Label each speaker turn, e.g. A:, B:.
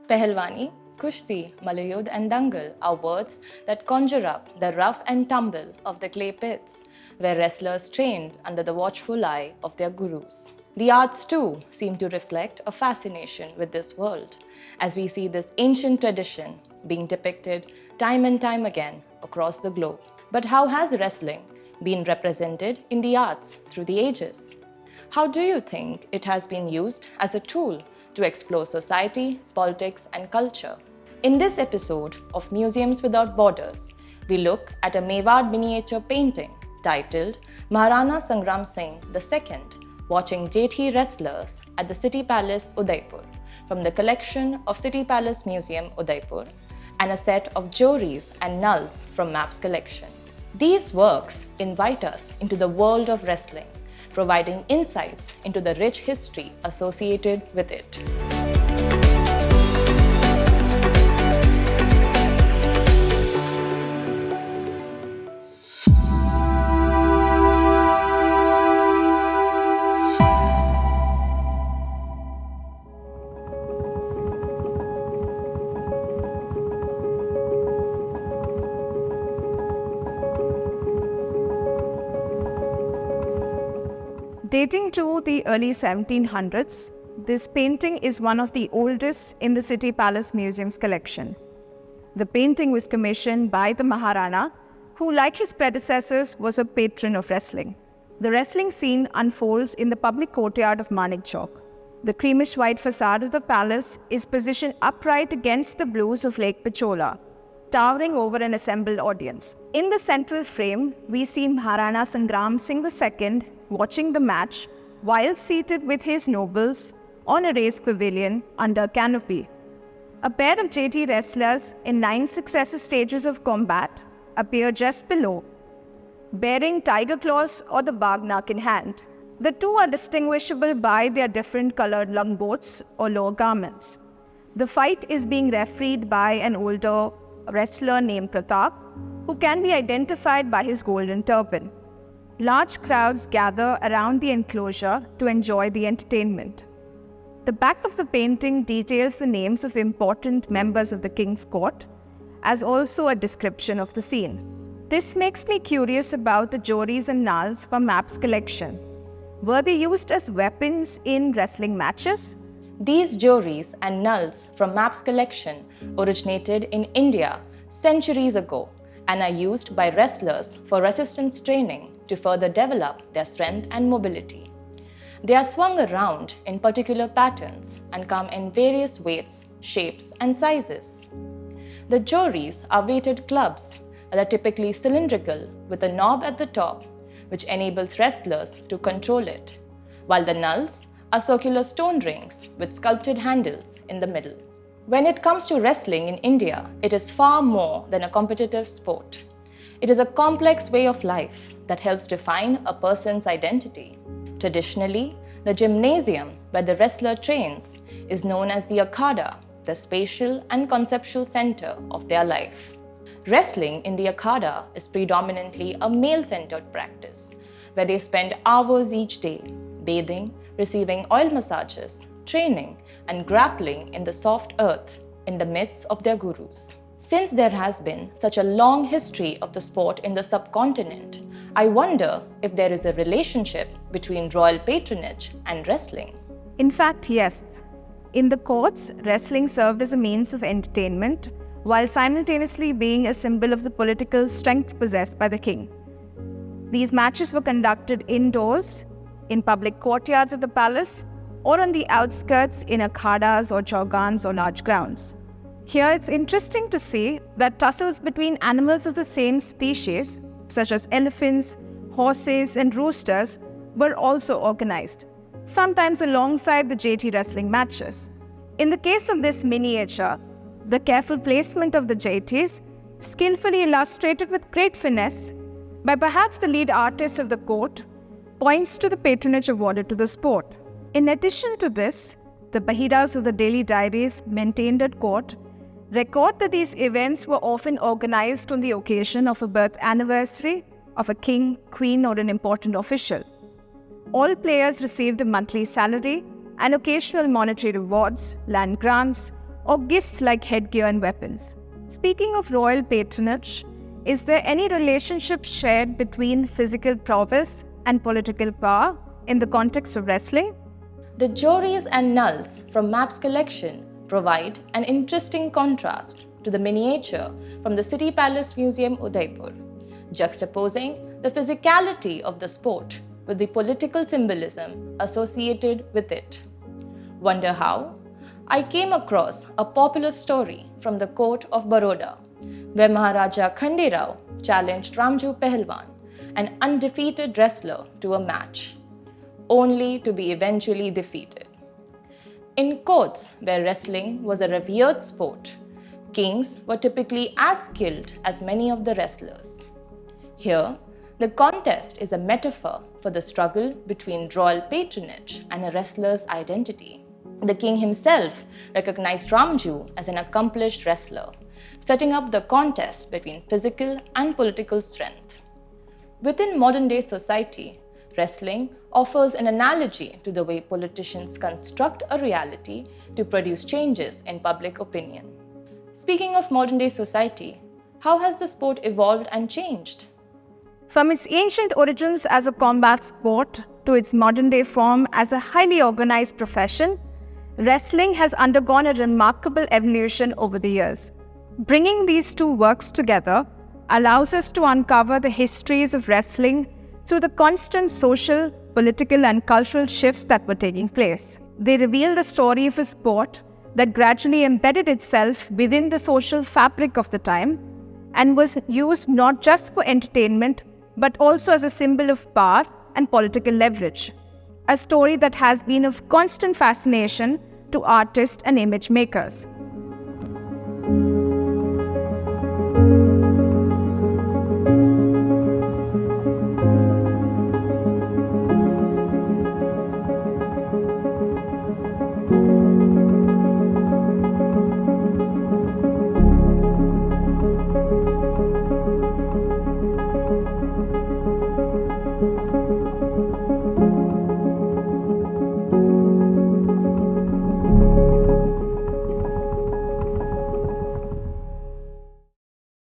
A: Pehlwani, Kushti, Malayud, and Dangal are words that conjure up the rough and tumble of the clay pits, where wrestlers trained under the watchful eye of their gurus. The arts too seem to reflect a fascination with this world, as we see this ancient tradition being depicted time and time again across the globe. But how has wrestling been represented in the arts through the ages? How do you think it has been used as a tool to explore society, politics, and culture? In this episode of Museums Without Borders, we look at a Mewar miniature painting titled Maharana Sangram Singh II watching Jethi wrestlers at the City Palace, Udaipur, from the collection of City Palace Museum, Udaipur, and a set of jewelries and nulls from Maps collection. These works invite us into the world of wrestling, providing insights into the rich history associated with it.
B: Dating to the early 1700s, this painting is one of the oldest in the City Palace Museum's collection. The painting was commissioned by the Maharana, who, like his predecessors, was a patron of wrestling. The wrestling scene unfolds in the public courtyard of Manik Chowk. The creamish-white facade of the palace is positioned upright against the blues of Lake Pichola, towering over an assembled audience. In the central frame, we see Maharana Sangram Singh II watching the match while seated with his nobles on a raised pavilion under a canopy. A pair of Jethi wrestlers in 9 successive stages of combat appear just below, bearing tiger claws or the bagnak in hand. The two are distinguishable by their different colored lungboats or lower garments. The fight is being refereed by an older wrestler named Pratap, who can be identified by his golden turban. Large crowds gather around the enclosure to enjoy the entertainment. The back of the painting details the names of important members of the king's court, as also a description of the scene. This makes me curious about the jewelries and nulls from Maps collection. Were they used as weapons in wrestling matches?
A: These jewelries and nulls from Maps collection originated in India centuries ago and are used by wrestlers for resistance training to further develop their strength and mobility. They are swung around in particular patterns and come in various weights, shapes, and sizes. The jewelries are weighted clubs that are typically cylindrical with a knob at the top, which enables wrestlers to control it, while the nulls are circular stone rings with sculpted handles in the middle. When it comes to wrestling in India, it is far more than a competitive sport. It is a complex way of life that helps define a person's identity. Traditionally, the gymnasium where the wrestler trains is known as the Akhada, the spatial and conceptual center of their life. Wrestling in the Akhada is predominantly a male-centered practice, where they spend hours each day bathing, receiving oil massages, training, and grappling in the soft earth in the midst of their gurus. Since there has been such a long history of the sport in the subcontinent, I wonder if there is a relationship between royal patronage and wrestling.
B: In fact, yes. In the courts, wrestling served as a means of entertainment, while simultaneously being a symbol of the political strength possessed by the king. These matches were conducted indoors, in public courtyards of the palace, or on the outskirts in akhadas or chaugans or large grounds. Here it's interesting to see that tussles between animals of the same species, such as elephants, horses, and roosters, were also organized, sometimes alongside the Jethi wrestling matches. In the case of this miniature, the careful placement of the Jethis, skillfully illustrated with great finesse by perhaps the lead artist of the court, points to the patronage awarded to the sport. In addition to this, the Bahiras of the daily diaries maintained at court record that these events were often organized on the occasion of a birth anniversary of a king, queen, or an important official. All players received a monthly salary and occasional monetary rewards, land grants, or gifts like headgear and weapons. Speaking of royal patronage, is there any relationship shared between physical prowess and political power in the context of wrestling?
A: The Joris and Nulls from Maps collection provide an interesting contrast to the miniature from the City Palace Museum, Udaipur, juxtaposing the physicality of the sport with the political symbolism associated with it. Wonder how? I came across a popular story from the court of Baroda, where Maharaja Khande Rao challenged Ramju Pehlwan, an undefeated wrestler, to a match, only to be eventually defeated. In courts where wrestling was a revered sport, kings were typically as skilled as many of the wrestlers. Here, the contest is a metaphor for the struggle between royal patronage and a wrestler's identity. The king himself recognized Ramju as an accomplished wrestler, setting up the contest between physical and political strength. Within modern-day society, wrestling offers an analogy to the way politicians construct a reality to produce changes in public opinion. Speaking of modern-day society, how has the sport evolved and changed?
B: From its ancient origins as a combat sport to its modern-day form as a highly organized profession, wrestling has undergone a remarkable evolution over the years. Bringing these two works together allows us to uncover the histories of wrestling through the constant social, political, and cultural shifts that were taking place. They reveal the story of a sport that gradually embedded itself within the social fabric of the time and was used not just for entertainment but also as a symbol of power and political leverage. A story that has been of constant fascination to artists and image makers.